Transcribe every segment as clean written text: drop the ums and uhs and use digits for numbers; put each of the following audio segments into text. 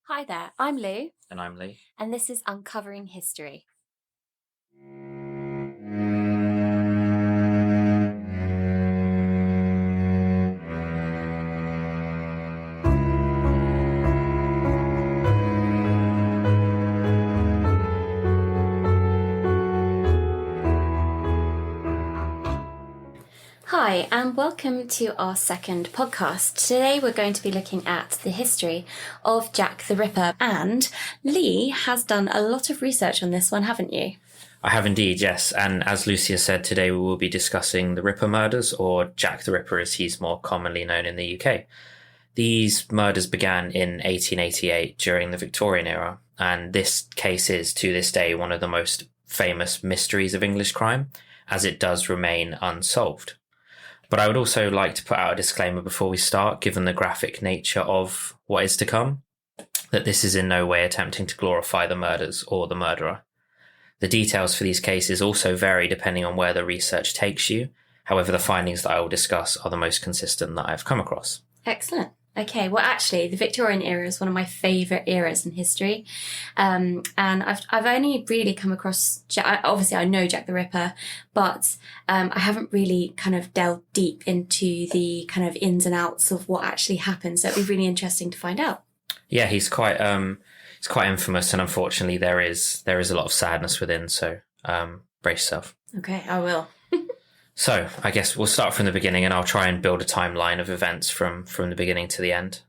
Hi there, I'm Lou, And I'm Lee. and this is Uncovering History. Hi, and welcome to our second podcast. Today we're going to be looking at the history of Jack the Ripper, and Lee has done a lot of research on this one, haven't you? I have indeed, yes. And as Lucia said, today we will be discussing the Ripper murders, or Jack the Ripper as he's more commonly known in the UK. These murders began in 1888 during the Victorian era, and this case is, to this day, one of the most famous mysteries of English crime, as it does remain unsolved. But I would also like to put out a disclaimer before we start, given the graphic nature of what is to come, that this is in no way attempting to glorify the murders or the murderer. The details for these cases also vary depending on where the research takes you. However, the findings that I will discuss are the most consistent that I've come across. Excellent. Okay, well, actually, the Victorian era is one of my favourite eras in history, and I've only really come across. Obviously, I know Jack the Ripper, but I haven't really kind of delved deep into the kind of ins and outs of what actually happened. So it'd be really interesting to find out. Yeah, he's quite infamous, and unfortunately, there is a lot of sadness within. So brace yourself. Okay, I will. So I guess we'll start from the beginning, and I'll try and build a timeline of events from the beginning to the end.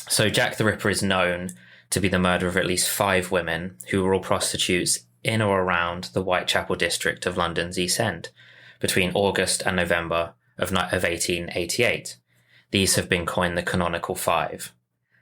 So Jack the Ripper is known to be the murderer of at least 5 women who were all prostitutes in or around the Whitechapel district of London's East End between August and November of 1888. These have been coined the canonical 5.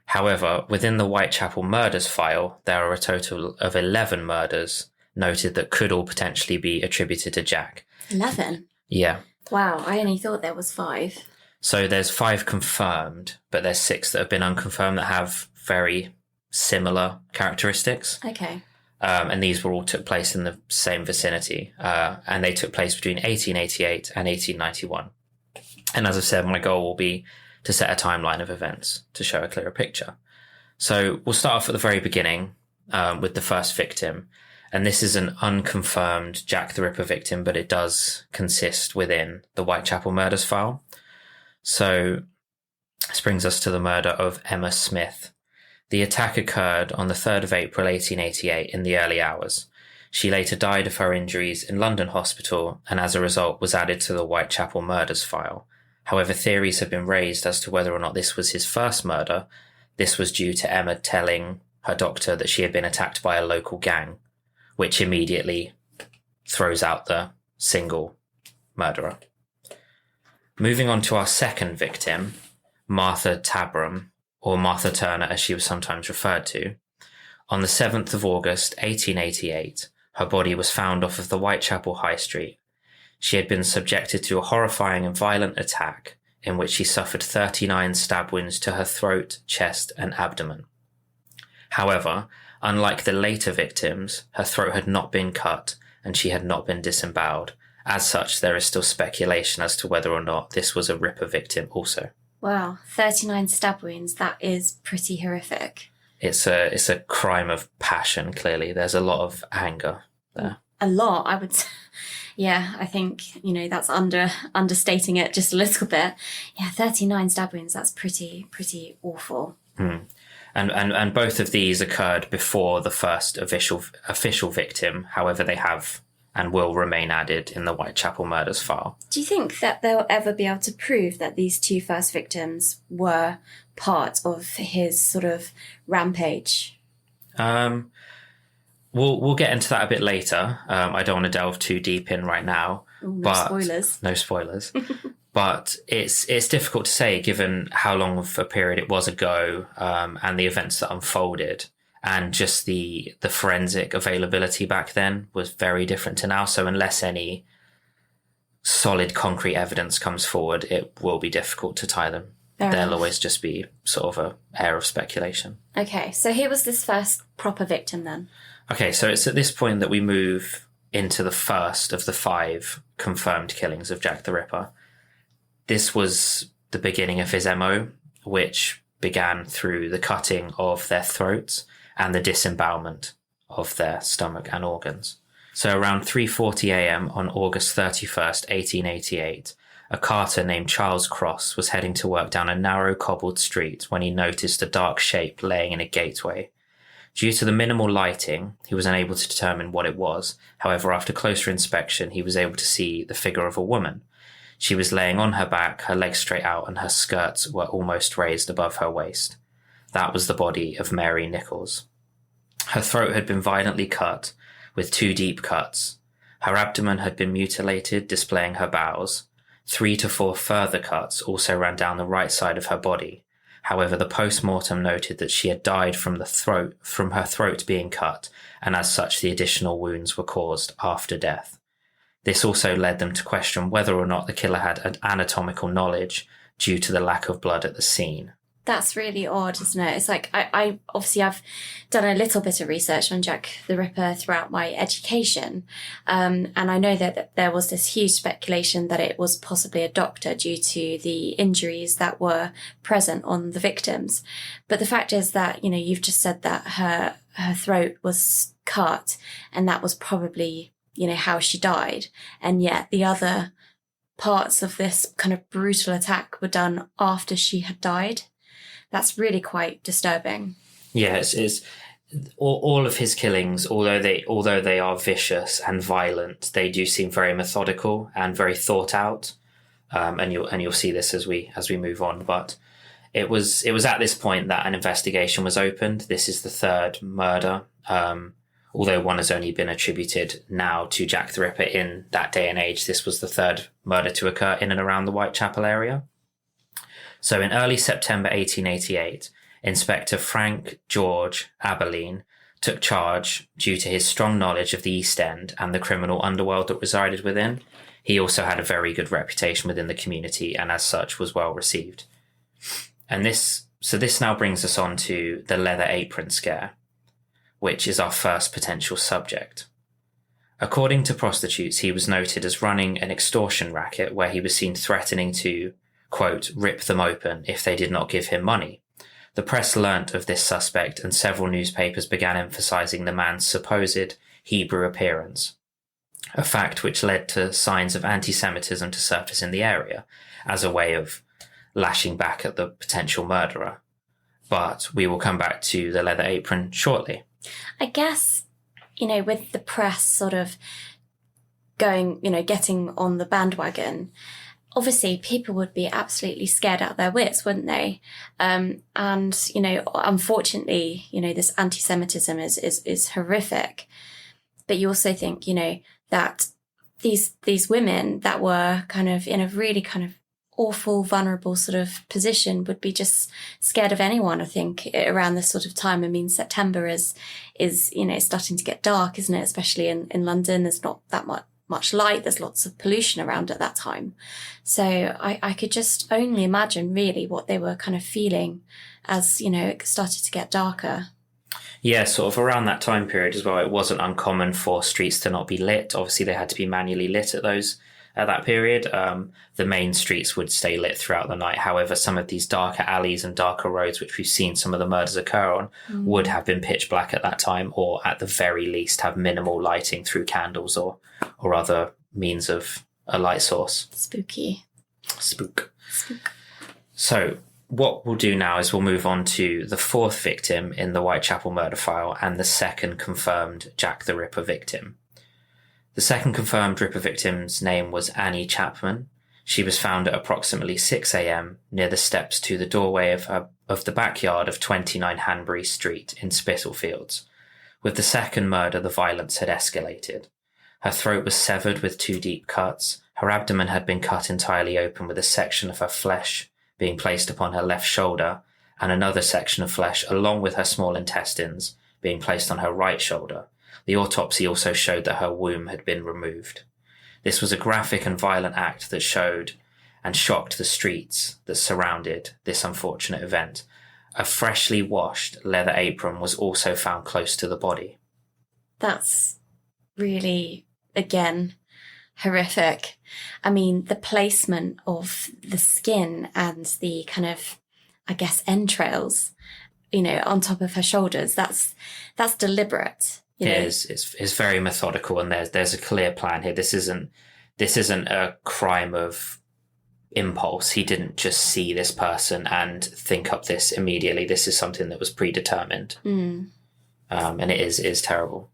However, within the Whitechapel murders file, there are a total of 11 murders noted that could all potentially be attributed to Jack. 11? Yeah. Wow, I only thought there was 5. So there's 5 confirmed, but there's 6 that have been unconfirmed that have very similar characteristics. Okay. And these were all took place in the same vicinity. And they took place between 1888 and 1891. And as I said, my goal will be to set a timeline of events to show a clearer picture. So we'll start off at the very beginning with the first victim. And this is an unconfirmed Jack the Ripper victim, but it does consist within the Whitechapel murders file. So this brings us to the murder of Emma Smith. The attack occurred on the 3rd of April 1888 in the early hours. She later died of her injuries in London Hospital and as a result was added to the Whitechapel murders file. However, theories have been raised as to whether or not this was his first murder. This was due to Emma telling her doctor that she had been attacked by a local gang, which immediately throws out the single murderer. Moving on to our second victim, Martha Tabrum, or Martha Turner as she was sometimes referred to. On the 7th of August 1888, her body was found off of the Whitechapel High Street. She had been subjected to a horrifying and violent attack in which she suffered 39 stab wounds to her throat, chest, and abdomen. However, unlike the later victims, her throat had not been cut and she had not been disemboweled. As such, there is still speculation as to whether or not this was a Ripper victim also. Wow, 39 stab wounds. That is pretty horrific. It's a crime of passion, clearly. There's a lot of anger there. A lot, I would say. Yeah, I think, that's understating it just a little bit. Yeah, 39 stab wounds, that's pretty awful. And both of these occurred before the first official victim. However, they have and will remain added in the Whitechapel murders file. Do you think that they'll ever be able to prove that these 2 first victims were part of his sort of rampage? We'll get into that a bit later. I don't want to delve too deep in right now. Ooh, No spoilers. But it's difficult to say given how long of a period it was ago, and the events that unfolded, and just the forensic availability back then was very different to now. So unless any solid concrete evidence comes forward, it will be difficult to tie them. There'll always just be sort of a air of speculation. Okay, so who was this first proper victim then? Okay, so it's at this point that we move into the first of the 5 confirmed killings of Jack the Ripper. This was the beginning of his MO, which began through the cutting of their throats and the disembowelment of their stomach and organs. So around 3:40 a.m. on August 31st, 1888, a carter named Charles Cross was heading to work down a narrow cobbled street when he noticed a dark shape laying in a gateway. Due to the minimal lighting, he was unable to determine what it was. However, after closer inspection, he was able to see the figure of a woman. She was laying on her back, her legs straight out, and her skirts were almost raised above her waist. That was the body of Mary Nichols. Her throat had been violently cut, with 2 deep cuts. Her abdomen had been mutilated, displaying her bowels. 3 to 4 further cuts also ran down the right side of her body. However, the post-mortem noted that she had died from her throat being cut, and as such the additional wounds were caused after death. This also led them to question whether or not the killer had an anatomical knowledge due to the lack of blood at the scene. That's really odd, isn't it? It's like, I obviously I've done a little bit of research on Jack the Ripper throughout my education. And I know that there was this huge speculation that it was possibly a doctor due to the injuries that were present on the victims. But the fact is that, you've just said that her throat was cut and that was probably, how she died. And yet the other parts of this kind of brutal attack were done after she had died. That's really quite disturbing. Yes, it's all of his killings, although they are vicious and violent, they do seem very methodical and very thought out. And you'll see this as we move on. But it was at this point that an investigation was opened. This is the 3rd murder, although one has only been attributed now to Jack the Ripper in that day and age. This was the 3rd murder to occur in and around the Whitechapel area. So in early September 1888, Inspector Frank George Aberline took charge due to his strong knowledge of the East End and the criminal underworld that resided within. He also had a very good reputation within the community and as such was well received. And this now brings us on to the leather apron scare, which is our first potential subject. According to prostitutes, he was noted as running an extortion racket where he was seen threatening to, quote, rip them open if they did not give him money. The press learnt of this suspect and several newspapers began emphasizing the man's supposed Hebrew appearance, a fact which led to signs of anti-Semitism to surface in the area as a way of lashing back at the potential murderer. But we will come back to the leather apron shortly. I guess, with the press sort of going, getting on the bandwagon, obviously people would be absolutely scared out of their wits, wouldn't they? And, unfortunately, this anti-Semitism is horrific. But you also think, that these women that were kind of in a really kind of awful, vulnerable sort of position would be just scared of anyone, I think, around this sort of time. I mean, September is starting to get dark, isn't it? Especially in London, there's not that much light. There's lots of pollution around at that time. So I could just only imagine really what they were kind of feeling as, it started to get darker. Yeah, sort of around that time period as well, it wasn't uncommon for streets to not be lit. Obviously, they had to be manually lit at that period. The main streets would stay lit throughout the night. However, some of these darker alleys and darker roads, which we've seen some of the murders occur on, would have been pitch black at that time, or at the very least have minimal lighting through candles or other means of a light source. Spooky. Spook. So what we'll do now is we'll move on to the 4th victim in the Whitechapel murder file and the 2nd confirmed Jack the Ripper victim. The 2nd confirmed Ripper victim's name was Annie Chapman. She was found at approximately 6 a.m. near the steps to the doorway of the backyard of 29 Hanbury Street in Spitalfields. With the 2nd murder, the violence had escalated. Her throat was severed with 2 deep cuts. Her abdomen had been cut entirely open with a section of her flesh being placed upon her left shoulder and another section of flesh along with her small intestines being placed on her right shoulder. The autopsy also showed that her womb had been removed. This was a graphic and violent act that showed and shocked the streets that surrounded this unfortunate event. A freshly washed leather apron was also found close to the body. That's really, again, horrific. I mean, the placement of the skin and the kind of I guess, entrails, on top of her shoulders. That's deliberate. It is. It's very methodical, and there's a clear plan here. This isn't a crime of impulse. He didn't just see this person and think up this immediately. This is something that was predetermined. And it is terrible.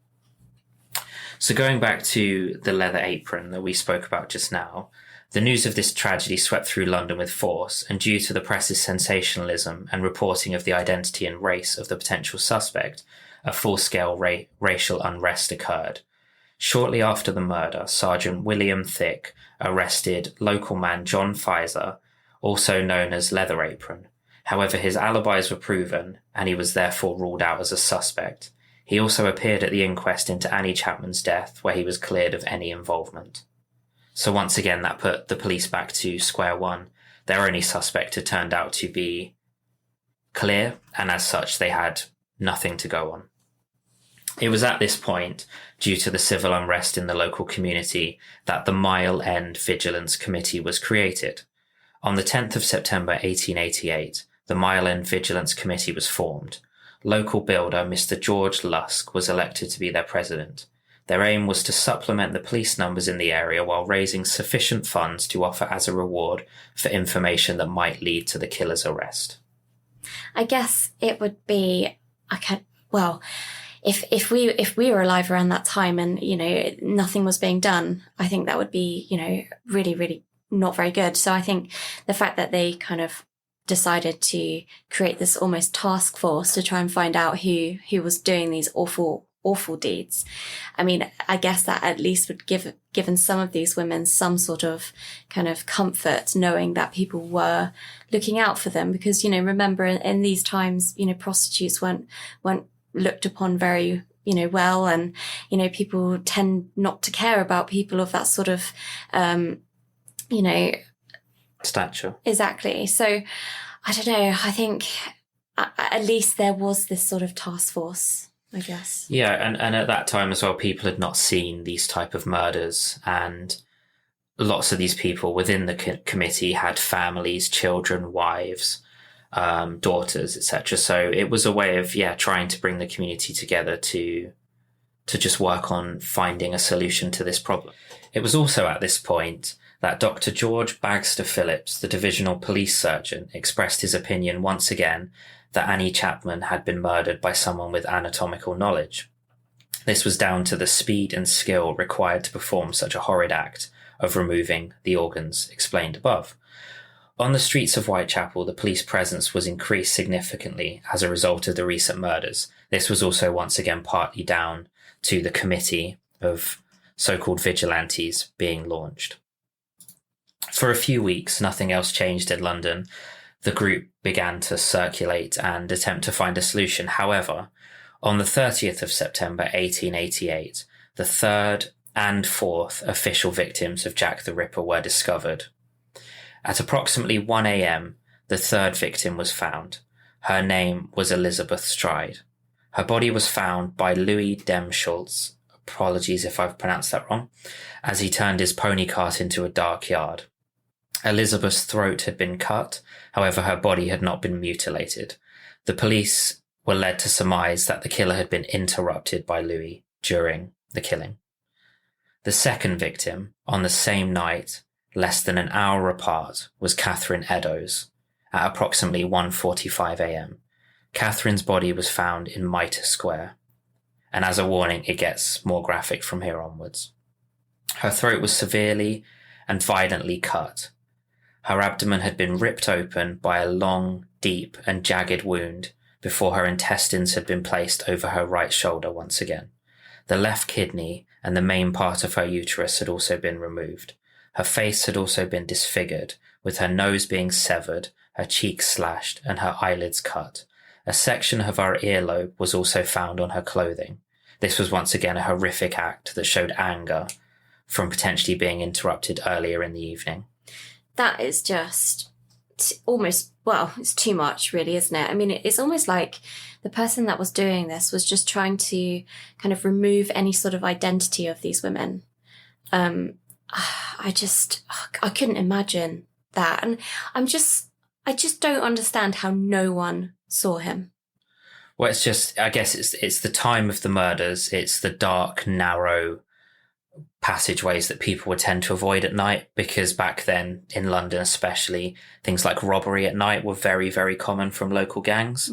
So going back to the leather apron that we spoke about just now, the news of this tragedy swept through London with force, and due to the press's sensationalism and reporting of the identity and race of the potential suspect, a full-scale racial unrest occurred. Shortly after the murder, Sergeant William Thick arrested local man John Pfizer, also known as Leather Apron. However, his alibis were proven, and he was therefore ruled out as a suspect. He also appeared at the inquest into Annie Chapman's death, where he was cleared of any involvement. So once again, that put the police back to square one. Their only suspect had turned out to be clear, and as such, they had nothing to go on. It was at this point, due to the civil unrest in the local community, that the Mile End Vigilance Committee was created. On the 10th of September 1888, the Mile End Vigilance Committee was formed. Local builder Mr. George Lusk was elected to be their president. Their aim was to supplement the police numbers in the area while raising sufficient funds to offer as a reward for information that might lead to the killer's arrest. I guess it would be, if we were alive around that time and, nothing was being done, I think that would be, really, really not very good. So I think the fact that they kind of decided to create this almost task force to try and find out who was doing these awful deeds. I mean, I guess that at least would given some of these women some sort of kind of comfort knowing that people were looking out for them, because, remember in these times, prostitutes weren't looked upon very, well, and, people tend not to care about people of that sort of, stature. Exactly. So I don't know. I think at least there was this sort of task force, I guess. Yeah, and at that time as well, people had not seen these type of murders, and lots of these people within the committee had families, children, wives, daughters, etc. So it was a way of trying to bring the community together to just work on finding a solution to this problem. It was also at this point that Dr. George Bagster Phillips, the divisional police surgeon, expressed his opinion once again that Annie Chapman had been murdered by someone with anatomical knowledge. This was down to the speed and skill required to perform such a horrid act of removing the organs explained above. On the streets of Whitechapel, the police presence was increased significantly as a result of the recent murders. This was also once again partly down to the committee of so-called vigilantes being launched. For a few weeks, nothing else changed in London. The group began to circulate and attempt to find a solution. However, on the 30th of September 1888, the third and fourth official victims of Jack the Ripper were discovered. At approximately 1 a.m., the third victim was found. Her name was Elizabeth Stride. Her body was found by Louis Demschultz, apologies if I've pronounced that wrong, as he turned his pony cart into a dark yard. Elizabeth's throat had been cut, however her body had not been mutilated. The police were led to surmise that the killer had been interrupted by Louis during the killing. The second victim, on the same night, less than an hour apart, was Catherine Eddowes at approximately 1:45 a.m. Catherine's body was found in Mitre Square, and as a warning, it gets more graphic from here onwards. Her throat was severely and violently cut. Her abdomen had been ripped open by a long, deep and jagged wound before her intestines had been placed over her right shoulder once again. The left kidney and the main part of her uterus had also been removed. Her face had also been disfigured, with her nose being severed, her cheeks slashed, and her eyelids cut. A section of her earlobe was also found on her clothing. This was once again a horrific act that showed anger from potentially being interrupted earlier in the evening. That is just almost, it's too much really, isn't it? I mean, it's almost like the person that was doing this was just trying to kind of remove any sort of identity of these women. I couldn't imagine that. And I'm just I just don't understand how no one saw him. Well, it's just, I guess it's the time of the murders. It's the dark, narrow passageways that people would tend to avoid at night, because back then in London, especially, things like robbery at night were very, very common from local gangs.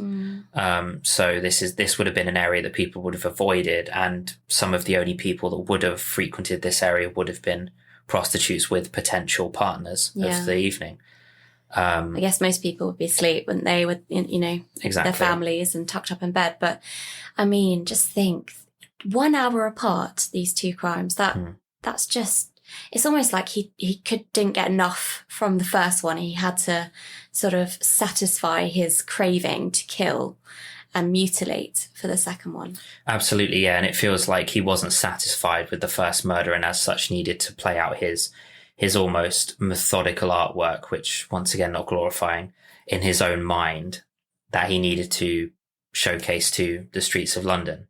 So this would have been an area that people would have avoided, and some of the only people that would have frequented this area would have been prostitutes with potential partners of the evening. I guess most people would be asleep, wouldn't they, with, you know, Exactly. their families and tucked up in bed. But I mean, just think, 1 hour apart, these two crimes, that's just, it's almost like he didn't get enough from the first one. He had to sort of satisfy his craving to kill and mutilate for the second one. Absolutely, yeah. And it feels like he wasn't satisfied with the first murder, and as such needed to play out his almost methodical artwork, which, once again, not glorifying, in his own mind, that he needed to showcase to the streets of London.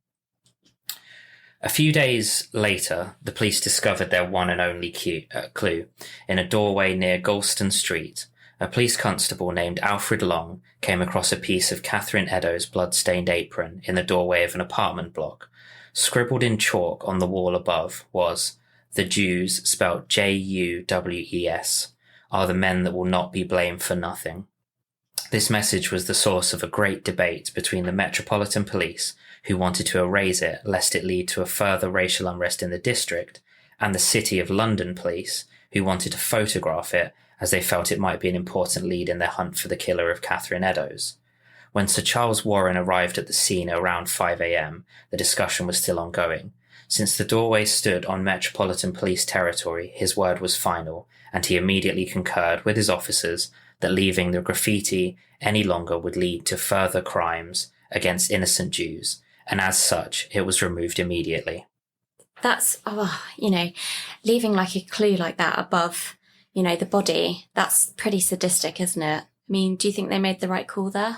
A few days later, the police discovered their one and only clue. In a doorway near Galston Street, a police constable named Alfred Long came across a piece of Catherine Eddowes' blood-stained apron in the doorway of an apartment block. Scribbled in chalk on the wall above was, "The Jews, spelt Juwes, are the men that will not be blamed for nothing." This message was the source of a great debate between the Metropolitan Police, who wanted to erase it lest it lead to a further racial unrest in the district, and the City of London Police, who wanted to photograph it as they felt it might be an important lead in their hunt for the killer of Catherine Eddowes. When Sir Charles Warren arrived at the scene around 5 a.m, the discussion was still ongoing. Since the doorway stood on Metropolitan Police territory, his word was final, and he immediately concurred with his officers that leaving the graffiti any longer would lead to further crimes against innocent Jews, and as such, it was removed immediately. That's, you know, leaving like a clue like that above, you know, the body, that's pretty sadistic, isn't it? I mean, do you think they made the right call there?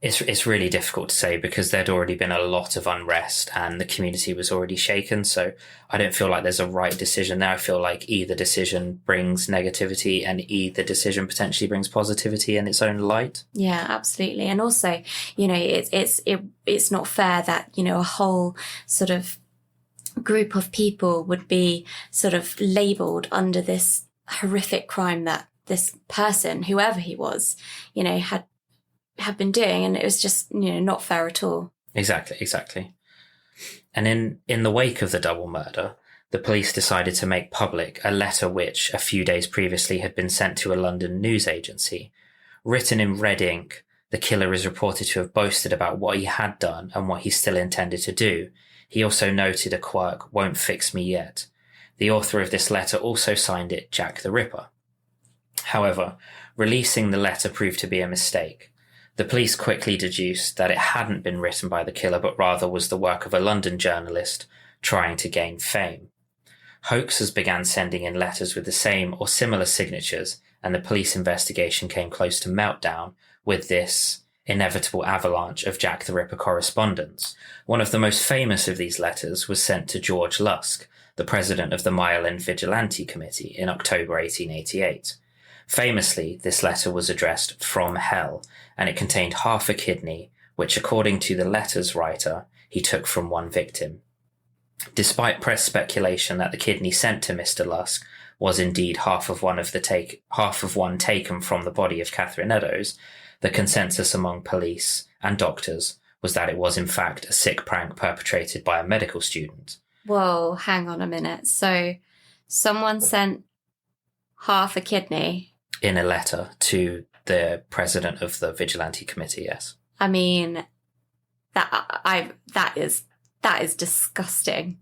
It's really difficult to say, because there'd already been a lot of unrest and the community was already shaken. So I don't feel like there's a right decision there. I feel like either decision brings negativity and either decision potentially brings positivity in its own light. Yeah, absolutely. And also, you know, it's not fair that, you know, a whole sort of group of people would be sort of labelled under this horrific crime that this person, whoever he was, you know, had been doing, and it was just, you know, not fair at all. Exactly. And in the wake of the double murder, the police decided to make public a letter which, a few days previously, had been sent to a London news agency. Written in red ink, the killer is reported to have boasted about what he had done and what he still intended to do. He also noted a quirk, "Won't fix me yet." The author of this letter also signed it Jack the Ripper. However, releasing the letter proved to be a mistake. The police quickly deduced that it hadn't been written by the killer, but rather was the work of a London journalist trying to gain fame. Hoaxers began sending in letters with the same or similar signatures, and the police investigation came close to meltdown with this inevitable avalanche of Jack the Ripper correspondence. One of the most famous of these letters was sent to George Lusk, the president of the Milan Vigilance Committee, in October 1888. Famously, this letter was addressed "From Hell," and it contained half a kidney, which, according to the letter's writer, he took from one victim. Despite press speculation that the kidney sent to Mr. Lusk was indeed half of one taken from the body of Catherine Eddowes, the consensus among police and doctors was that it was in fact a sick prank perpetrated by a medical student. Whoa, hang on a minute. So someone sent half a kidney in a letter to the president of the Vigilante Committee, yes. I mean, that is disgusting.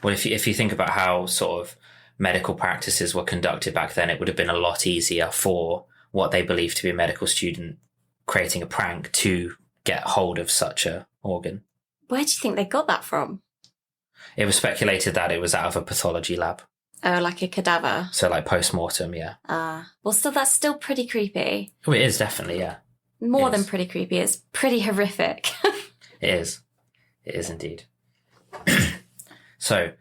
Well, if you think about how sort of medical practices were conducted back then, it would have been a lot easier for what they believed to be a medical student creating a prank to get hold of such a organ. Where do you think they got that from? It was speculated that it was out of a pathology lab. Oh, like a cadaver? So like post-mortem, yeah. Well, still, that's still pretty creepy. Oh, it is, definitely, yeah. More than pretty creepy. It's pretty horrific. It is. It is indeed. So,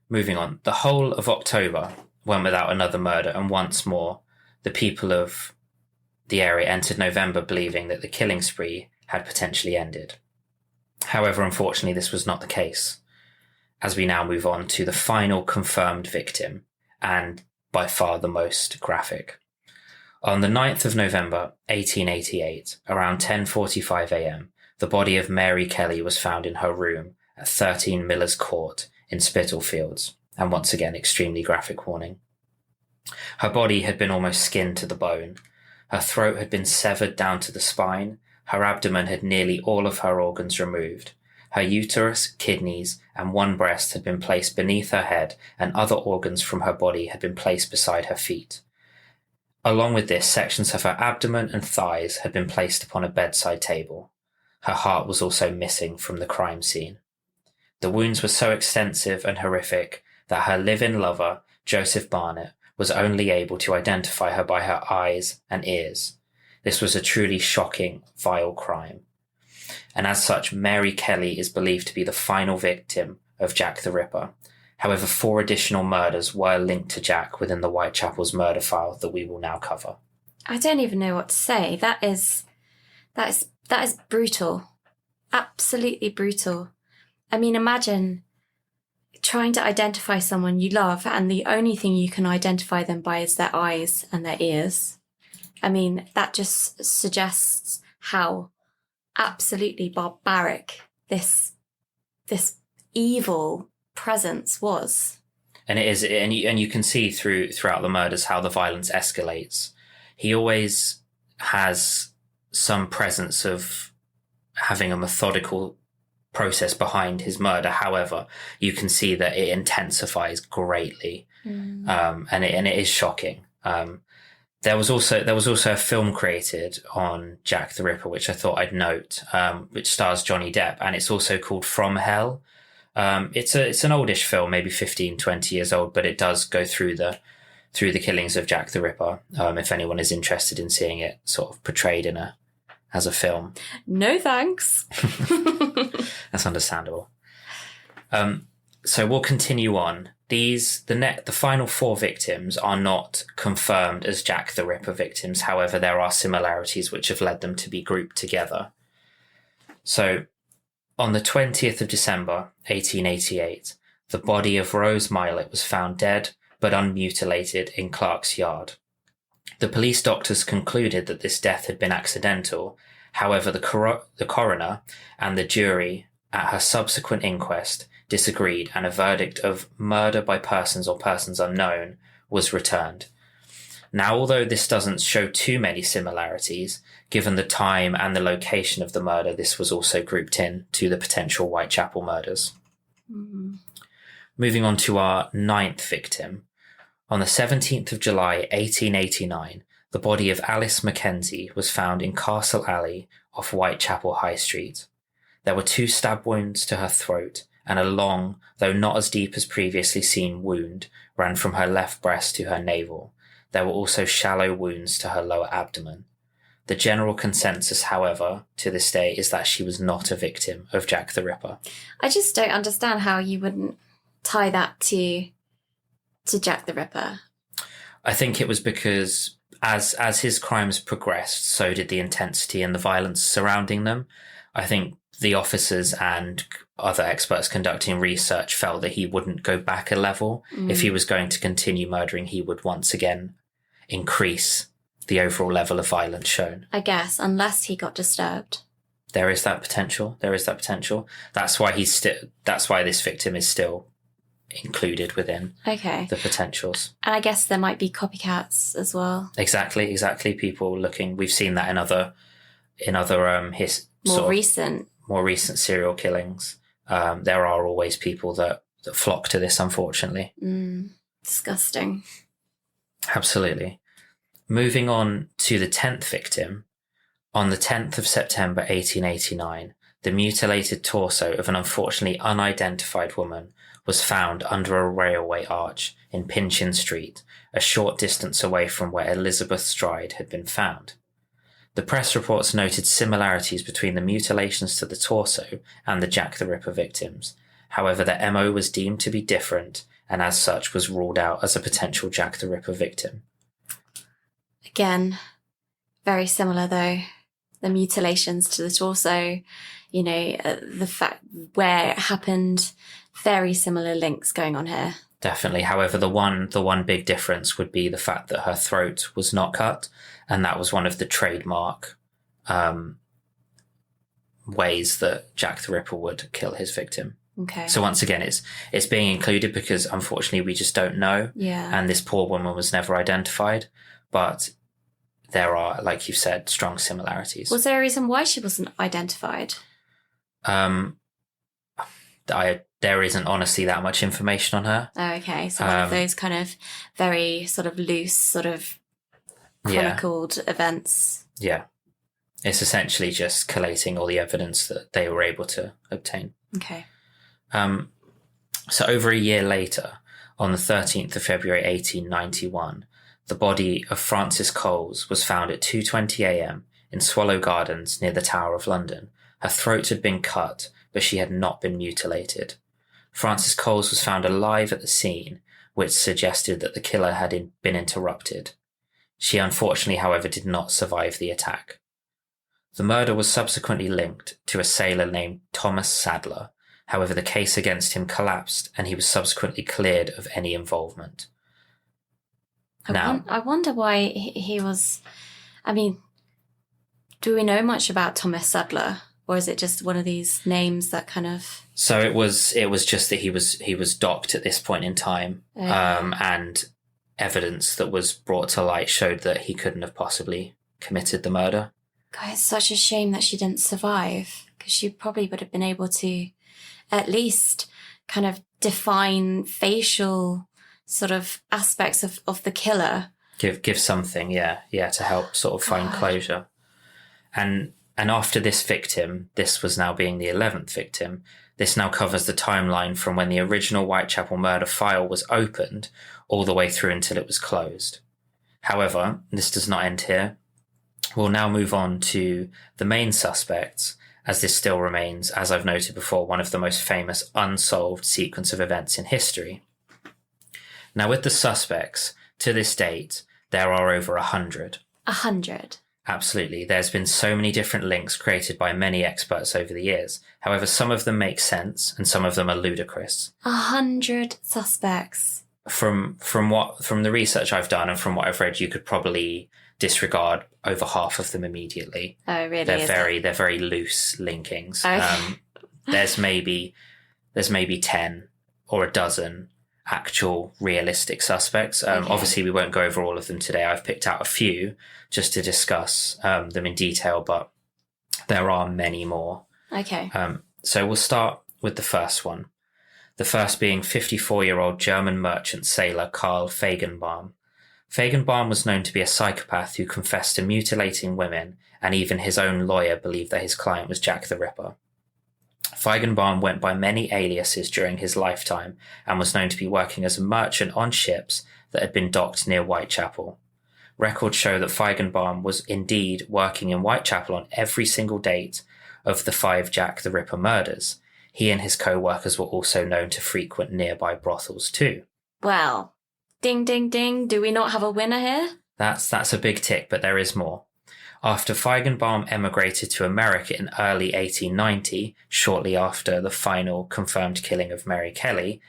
moving on. The whole of October went without another murder, and once more, the people of the area entered November believing that the killing spree had potentially ended. However, unfortunately, this was not the case, as we now move on to the final confirmed victim, and by far the most graphic. On the 9th of November, 1888, around 10:45 a.m., the body of Mary Kelly was found in her room at 13 Miller's Court in Spitalfields, and once again, extremely graphic warning. Her body had been almost skinned to the bone. Her throat had been severed down to the spine. Her abdomen had nearly all of her organs removed. Her uterus, kidneys, and one breast had been placed beneath her head, and other organs from her body had been placed beside her feet. Along with this, sections of her abdomen and thighs had been placed upon a bedside table. Her heart was also missing from the crime scene. The wounds were so extensive and horrific that her live-in lover, Joseph Barnett, was only able to identify her by her eyes and ears. This was a truly shocking, vile crime. And as such, Mary Kelly is believed to be the final victim of Jack the Ripper. However, 4 additional murders were linked to Jack within the Whitechapel's murder file that we will now cover. I don't even know what to say. That is brutal. Absolutely brutal. I mean, imagine trying to identify someone you love and the only thing you can identify them by is their eyes and their ears. I mean, that just suggests how absolutely barbaric this evil presence was. And it is, and you can see throughout the murders how the violence escalates. He always has some presence of having a methodical process behind his murder. However, you can see that it intensifies greatly, and it is shocking. There was also a film created on Jack the Ripper, which I thought I'd note, which stars Johnny Depp, and it's also called From Hell. It's an oldish film, maybe 15, 20 years old, but it does go through the killings of Jack the Ripper. If anyone is interested in seeing it sort of portrayed as a film. No thanks. That's understandable. So we'll continue on. The final 4 victims are not confirmed as Jack the Ripper victims. However, there are similarities which have led them to be grouped together. So on the 20th of December, 1888, the body of Rose Milett was found dead but unmutilated in Clark's Yard. The police doctors concluded that this death had been accidental. However, the coroner and the jury at her subsequent inquest disagreed, and a verdict of murder by persons or persons unknown was returned. Now, although this doesn't show too many similarities, given the time and the location of the murder, this was also grouped in to the potential Whitechapel murders. Mm-hmm. Moving on to our 9th victim. On the 17th of July, 1889, the body of Alice Mackenzie was found in Castle Alley off Whitechapel High Street. There were 2 stab wounds to her throat, and a long, though not as deep as previously seen, wound ran from her left breast to her navel. There were also shallow wounds to her lower abdomen. The general consensus, however, to this day is that she was not a victim of Jack the Ripper. I just don't understand how you wouldn't tie that to Jack the Ripper. I think it was because as his crimes progressed, so did the intensity and the violence surrounding them. I think the officers and other experts conducting research felt that he wouldn't go back a level. If he was going to continue murdering, he would once again increase the overall level of violence shown. I guess, unless he got disturbed. There is that potential. That's why this victim is still included within the potentials. And I guess there might be copycats as well. Exactly. People looking. We've seen that in other more recent serial killings. There are always people that flock to this, unfortunately. Disgusting. Absolutely. Moving on to the 10th victim. On the 10th of September 1889, the mutilated torso of an unfortunately unidentified woman was found under a railway arch in Pinchin Street, a short distance away from where Elizabeth Stride had been found. The press reports noted similarities between the mutilations to the torso and the Jack the Ripper victims. However, the MO was deemed to be different and as such was ruled out as a potential Jack the Ripper victim. Again, Very similar, though. The mutilations to the torso, the fact where it happened, very similar links going on here. Definitely. However, the one big difference would be the fact that her throat was not cut, and that was one of the trademark ways that Jack the Ripper would kill his victim. Okay. So once again, it's being included because unfortunately we just don't know. Yeah. And this poor woman was never identified, but there are, like you said, strong similarities. Was there a reason why she wasn't identified? There isn't honestly that much information on her. Oh, okay. So one of those kind of very sort of loose, sort of chronicled events. Yeah. It's essentially just collating all the evidence that they were able to obtain. Okay. So over a year later, on the 13th of February 1891, the body of Frances Coles was found at 2:20 a.m. in Swallow Gardens near the Tower of London. Her throat had been cut, but she had not been mutilated. Frances Coles was found alive at the scene, which suggested that the killer had been interrupted. She unfortunately, however, did not survive the attack. The murder was subsequently linked to a sailor named Thomas Sadler. However, the case against him collapsed and he was subsequently cleared of any involvement. I wonder why he was... I mean, do we know much about Thomas Sadler? Or is it just one of these names that kind of... So it was just that he was docked at this point in time. And evidence that was brought to light showed that he couldn't have possibly committed the murder. God, it's such a shame that she didn't survive, because she probably would have been able to at least kind of define facial sort of aspects of the killer. Give something, to help sort of find closure. And after this victim, this was now being the 11th victim, this now covers the timeline from when the original Whitechapel murder file was opened all the way through until it was closed. However, this does not end here. We'll now move on to the main suspects, as this still remains, as I've noted before, one of the most famous unsolved sequence of events in history. Now, with the suspects, to this date, there are over 100. 100? Absolutely. There's been so many different links created by many experts over the years. However, some of them make sense and some of them are ludicrous. 100 suspects. From the research I've done and from what I've read, you could probably disregard over half of them immediately. Oh, really? They're very loose linkings. Okay. There's maybe 10 or a dozen actual realistic suspects. Okay. Obviously, we won't go over all of them today. I've picked out a few just to discuss them in detail, but there are many more. Okay. So we'll start with the first one. The first being 54-year-old German merchant sailor Karl Fagenbaum. Fagenbaum was known to be a psychopath who confessed to mutilating women, and even his own lawyer believed that his client was Jack the Ripper. Fagenbaum went by many aliases during his lifetime and was known to be working as a merchant on ships that had been docked near Whitechapel. Records show that Fagenbaum was indeed working in Whitechapel on every single date of the 5 Jack the Ripper murders. He and his co-workers were also known to frequent nearby brothels too. Well, ding, ding, ding. Do we not have a winner here? That's a big tick, but there is more. After Fagenbaum emigrated to America in early 1890, shortly after the final confirmed killing of Mary Kelly,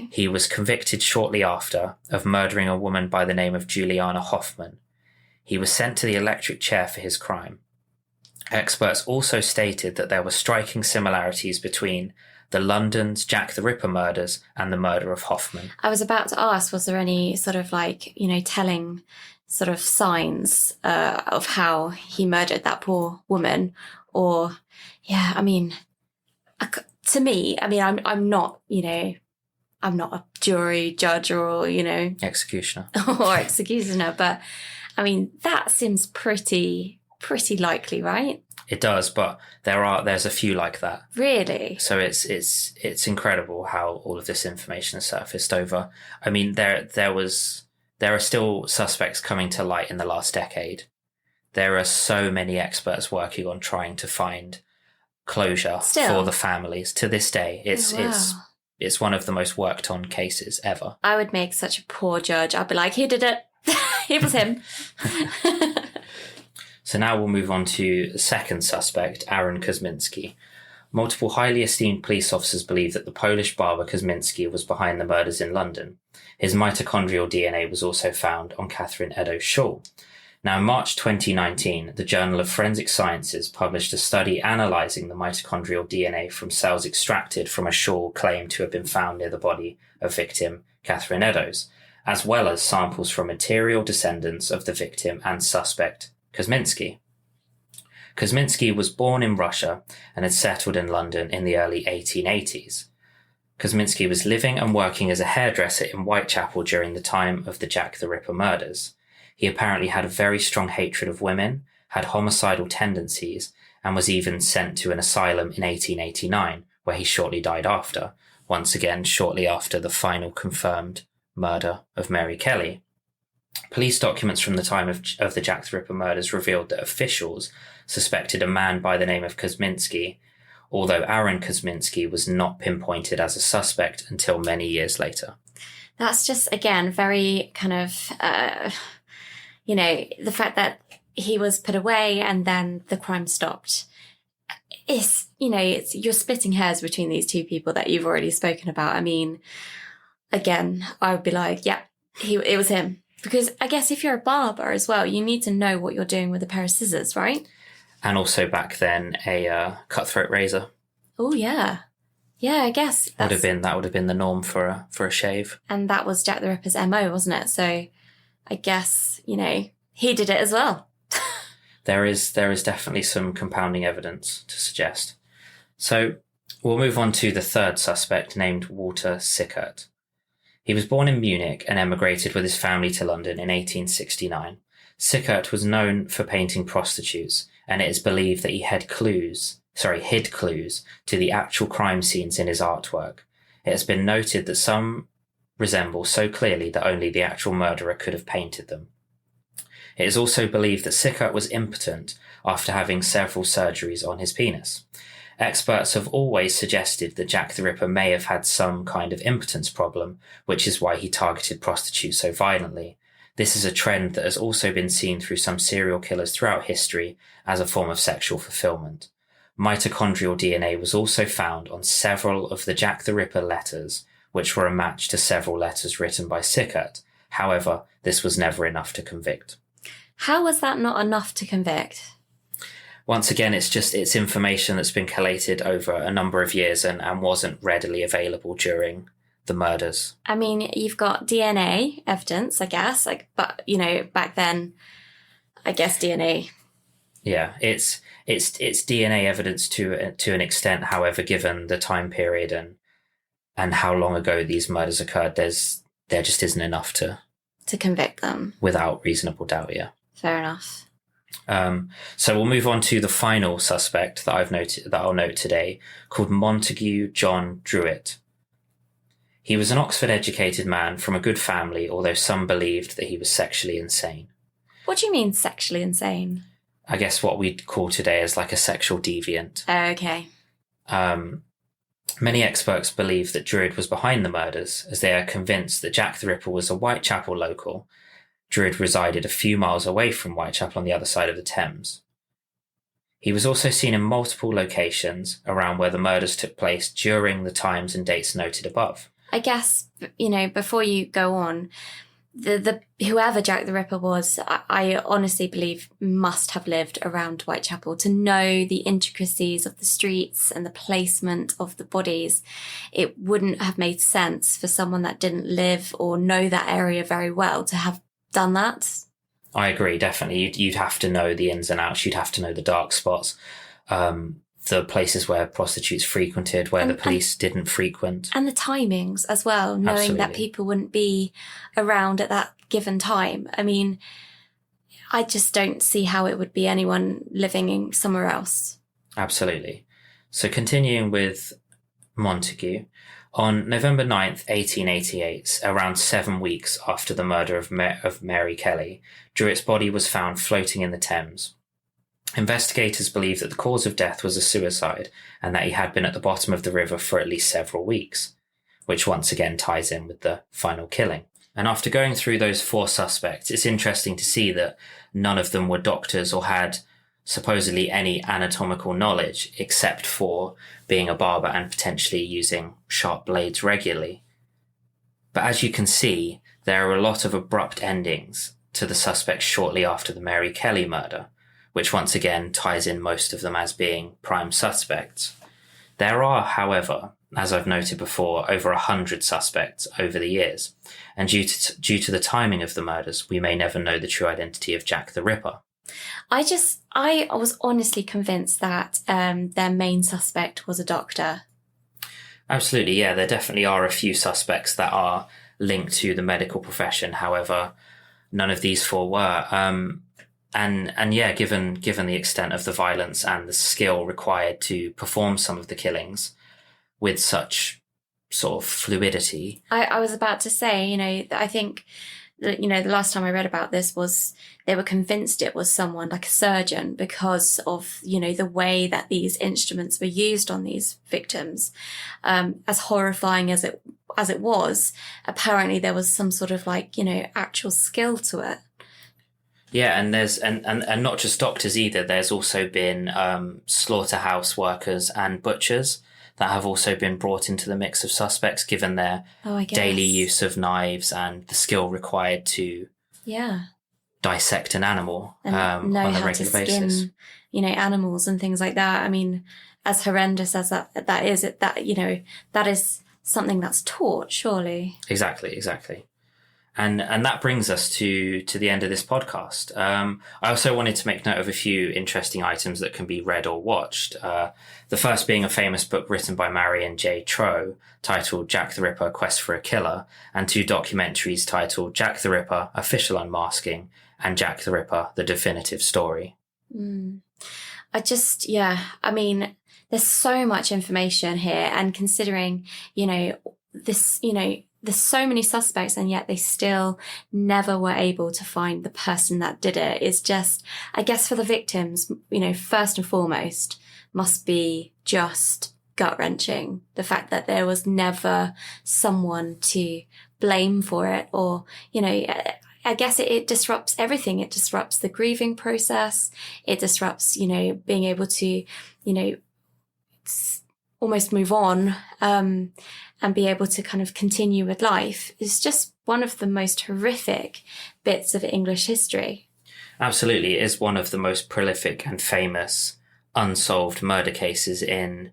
he was convicted shortly after of murdering a woman by the name of Juliana Hoffman. He was sent to the electric chair for his crime. Experts also stated that there were striking similarities between the London's Jack the Ripper murders and the murder of Hoffman. I was about to ask, was there any sort of telling sort of signs of how he murdered that poor woman? Or, to me, I'm not, I'm not a jury, judge or, Executioner. or executioner, but that seems pretty likely, right? It does, but there's a few like that. Really? So it's incredible how all of this information has surfaced over. There are still suspects coming to light in the last decade. There are so many experts working on trying to find closure for the families. To this day, it's one of the most worked on cases ever. I would make such a poor judge. I'd be like, he did it. It was him. So now we'll move on to the second suspect, Aaron Kuzminski. Multiple highly esteemed police officers believe that the Polish barber Kazminsky was behind the murders in London. His mitochondrial DNA was also found on Catherine Eddowes' shawl. Now, in March 2019, the Journal of Forensic Sciences published a study analysing the mitochondrial DNA from cells extracted from a shawl claimed to have been found near the body of victim Catherine Eddowes, as well as samples from material descendants of the victim and suspect Kuzminski. Kuzminski was born in Russia and had settled in London in the early 1880s. Kuzminski was living and working as a hairdresser in Whitechapel during the time of the Jack the Ripper murders. He apparently had a very strong hatred of women, had homicidal tendencies, and was even sent to an asylum in 1889, where he shortly died after, once again shortly after the final confirmed murder of Mary Kelly. Police documents from the time of the Jack the Ripper murders revealed that officials suspected a man by the name of Kuzminski, although Aaron Kuzminski was not pinpointed as a suspect until many years later. That's just, again, very kind of, the fact that he was put away and then the crime stopped. You're splitting hairs between these two people that you've already spoken about. I mean, again, I would be like, yeah, it was him. Because I guess if you're a barber as well, you need to know what you're doing with a pair of scissors, right? And also back then, a cutthroat razor. Oh, yeah. Yeah, I guess. That would have been the norm for a shave. And that was Jack the Ripper's MO, wasn't it? So I guess, he did it as well. There is definitely some compounding evidence to suggest. So we'll move on to the third suspect, named Walter Sikkert. He was born in Munich and emigrated with his family to London in 1869. Sikkert was known for painting prostitutes, and it is believed that he hid clues to the actual crime scenes in his artwork. It has been noted that some resemble so clearly that only the actual murderer could have painted them. It is also believed that Sikkert was impotent after having several surgeries on his penis. Experts have always suggested that Jack the Ripper may have had some kind of impotence problem, which is why he targeted prostitutes so violently. This is a trend that has also been seen through some serial killers throughout history as a form of sexual fulfillment. Mitochondrial DNA was also found on several of the Jack the Ripper letters, which were a match to several letters written by Sikkert. However, this was never enough to convict. How was that not enough to convict? Once again, it's information that's been collated over a number of years and wasn't readily available during the murders. I mean, you've got DNA evidence, I guess, but back then, I guess DNA. Yeah, it's DNA evidence to an extent. However, given the time period and how long ago these murders occurred, there just isn't enough to convict them without reasonable doubt. Yeah, fair enough. So we'll move on to the final suspect that I'll note today, called Montague John Druitt. He was an Oxford-educated man from a good family, although some believed that he was sexually insane. What do you mean sexually insane? I guess what we'd call today as like a sexual deviant. Oh, okay. Many experts believe that Druitt was behind the murders, as they are convinced that Jack the Ripper was a Whitechapel local. Druitt resided a few miles away from Whitechapel on the other side of the Thames. He was also seen in multiple locations around where the murders took place during the times and dates noted above. I guess, before you go on, the whoever Jack the Ripper was, I honestly believe must have lived around Whitechapel to know the intricacies of the streets and the placement of the bodies. It wouldn't have made sense for someone that didn't live or know that area very well to have done that. I agree, definitely. You'd have to know the ins and outs. You'd have to know the dark spots, the places where prostitutes frequented, where the police didn't frequent. And the timings as well, knowing Absolutely. that people wouldn't be around at that given time. I mean, I just don't see how it would be anyone living in somewhere else. Absolutely. So continuing with Montague, on November 9th, 1888, around 7 weeks after the murder of Mary Kelly, Druitt's body was found floating in the Thames. Investigators believe that the cause of death was a suicide and that he had been at the bottom of the river for at least several weeks, which once again ties in with the final killing. And after going through those 4 suspects, it's interesting to see that none of them were doctors or had supposedly any anatomical knowledge, except for being a barber and potentially using sharp blades regularly. But as you can see, there are a lot of abrupt endings to the suspects shortly after the Mary Kelly murder, which once again ties in most of them as being prime suspects. There are, however, as I've noted before, over 100 suspects over the years, and due to the timing of the murders, we may never know the true identity of Jack the Ripper. I was honestly convinced that their main suspect was a doctor. Absolutely, yeah, there definitely are a few suspects that are linked to the medical profession. However, none of these 4 were. And yeah, given the extent of the violence and the skill required to perform some of the killings with such sort of fluidity. I was about to say, I think, the last time I read about this was they were convinced it was someone like a surgeon because of, the way that these instruments were used on these victims. As horrifying as it was, apparently there was some sort of actual skill to it. Yeah, and there's and not just doctors either. There's also been slaughterhouse workers and butchers that have also been brought into the mix of suspects, given their daily use of knives and the skill required to dissect an animal on a regular basis. Animals and things like that. I mean, as horrendous as that is something that's taught, surely. Exactly. And that brings us to the end of this podcast. I also wanted to make note of a few interesting items that can be read or watched. The first being a famous book written by Marion J. Troe titled Jack the Ripper, Quest for a Killer, and 2 documentaries titled Jack the Ripper, Official Unmasking, and Jack the Ripper, The Definitive Story. There's so much information here, and considering, there's so many suspects and yet they still never were able to find the person that did it. It's just, I guess for the victims, first and foremost must be just gut-wrenching. The fact that there was never someone to blame for it, or, I guess it disrupts everything. It disrupts the grieving process. It disrupts, being able to, almost move on, and be able to kind of continue with life. Is just one of the most horrific bits of English history. Absolutely. It is one of the most prolific and famous unsolved murder cases in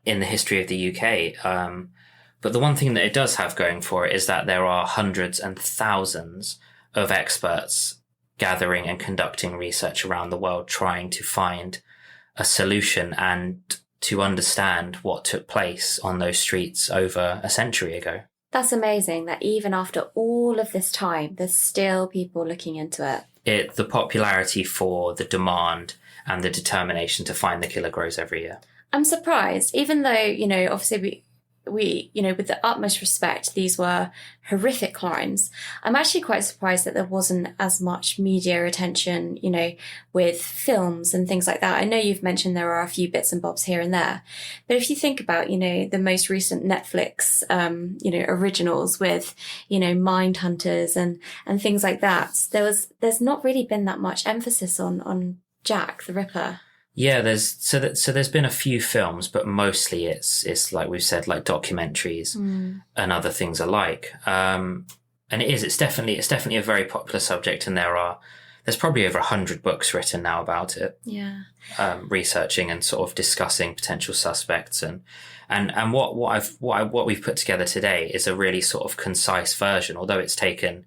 the history of the UK. But the one thing that it does have going for it is that there are hundreds and thousands of experts gathering and conducting research around the world trying to find a solution and to understand what took place on those streets over a century ago. That's amazing that even after all of this time, there's still people looking into it. The popularity for the demand and the determination to find the killer grows every year. I'm surprised, even though, obviously we, with the utmost respect, these were horrific crimes. I'm actually quite surprised that there wasn't as much media attention, with films and things like that. I know you've mentioned there are a few bits and bobs here and there, but if you think about, the most recent Netflix, originals with, Mind Hunters and things like that, there's not really been that much emphasis on Jack the Ripper. Yeah, there's been a few films, but mostly it's like we've said, like documentaries and other things alike. And it's definitely a very popular subject, and there's probably over 100 books written now about it. Yeah. Researching and sort of discussing potential suspects and what we've put together today is a really sort of concise version, although it's taken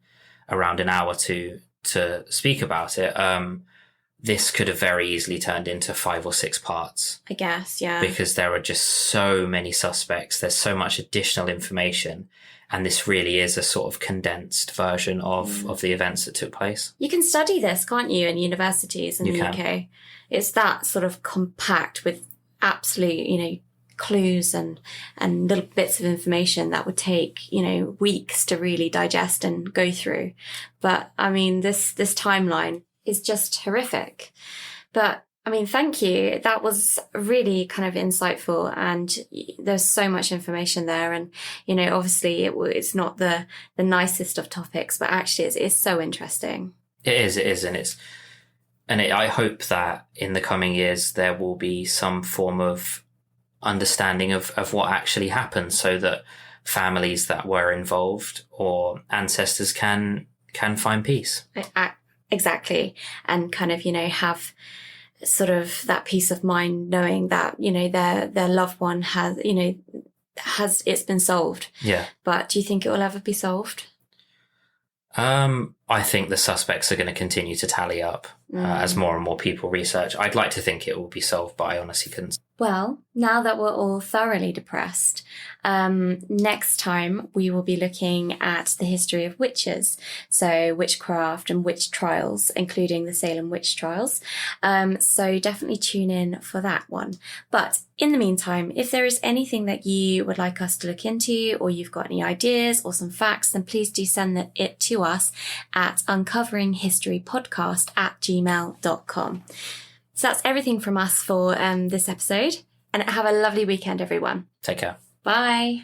around an hour to speak about it. This could have very easily turned into 5 or 6 parts. I guess, yeah. Because there are just so many suspects. There's so much additional information. And this really is a sort of condensed version of the events that took place. You can study this, can't you, in universities in the UK? It's that sort of compact with absolute, clues and little bits of information that would take, weeks to really digest and go through. But I mean, this timeline is just horrific. But I mean, thank you. That was really kind of insightful, and there's so much information there. And, you know, obviously it's not the nicest of topics, but actually it's so interesting. It is. I hope that in the coming years, there will be some form of understanding of what actually happened, so that families that were involved or ancestors can find peace. Exactly. And kind of, you know, have sort of that peace of mind knowing that, you know, their loved one it's been solved. Yeah. But do you think it will ever be solved? I think the suspects are going to continue to tally up as more and more people research. I'd like to think it will be solved, but I honestly couldn't. Well, now that we're all thoroughly depressed, next time we will be looking at the history of witches. So witchcraft and witch trials, including the Salem witch trials. So definitely tune in for that one. But in the meantime, if there is anything that you would like us to look into, or you've got any ideas or some facts, then please do send it to us at uncoveringhistorypodcast@gmail.com. So that's everything from us for this episode. And have a lovely weekend, everyone. Take care. Bye.